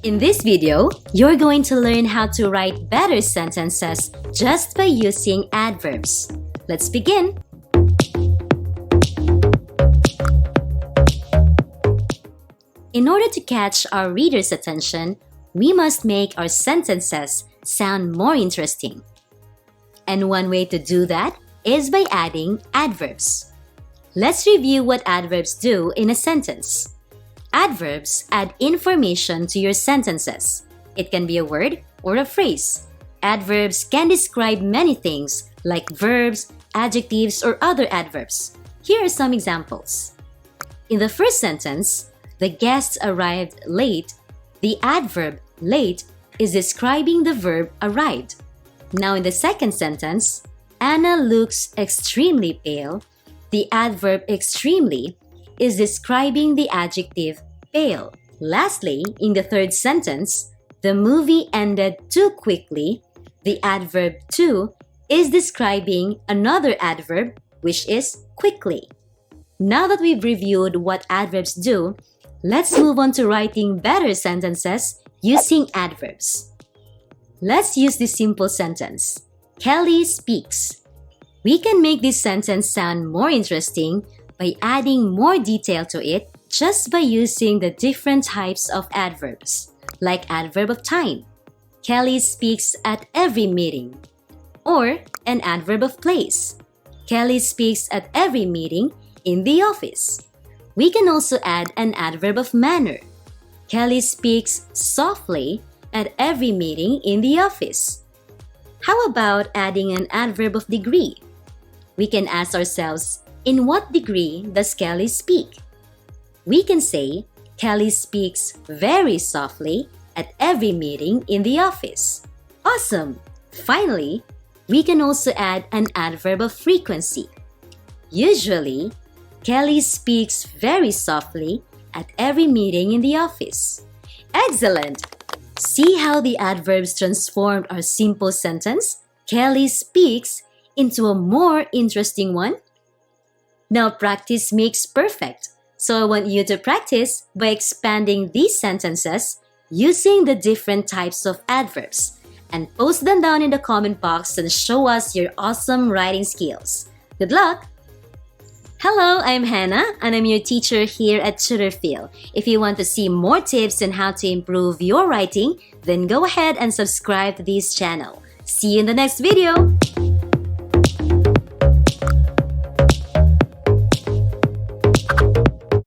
In this video, you're going to learn how to write better sentences just by using adverbs. Let's begin! In order to catch our reader's attention, we must make our sentences sound more interesting. And one way to do that is by adding adverbs. Let's review what adverbs do in a sentence. Adverbs add information to your sentences. It can be a word or a phrase. Adverbs can describe many things like verbs, adjectives, or other adverbs. Here are some examples. In the first sentence, the guests arrived late. The adverb late is describing the verb arrived. Now in the second sentence, Anna looks extremely pale. The adverb extremely is describing the adjective pale. Lastly, in the third sentence, the movie ended too quickly. The adverb too is describing another adverb, which is quickly. Now that we've reviewed what adverbs do, let's move on to writing better sentences using adverbs. Let's use this simple sentence. Kelly speaks. We can make this sentence sound more interesting by adding more detail to it just by using the different types of adverbs, like adverb of time. Kelly speaks at every meeting. Or an adverb of place. Kelly speaks at every meeting in the office. We can also add an adverb of manner. Kelly speaks softly at every meeting in the office. How about adding an adverb of degree? We can ask ourselves, in what degree does Kelly speak? We can say, Kelly speaks very softly at every meeting in the office. Awesome! Finally, we can also add an adverb of frequency. Usually, Kelly speaks very softly at every meeting in the office. Excellent! See how the adverbs transformed our simple sentence, Kelly speaks, into a more interesting one? Now practice makes perfect. So I want you to practice by expanding these sentences using the different types of adverbs and post them down in the comment box and show us your awesome writing skills. Good luck! Hello, I'm Hannah and I'm your teacher here at Tutor. If you want to see more tips on how to improve your writing, then go ahead and subscribe to this channel. See you in the next video!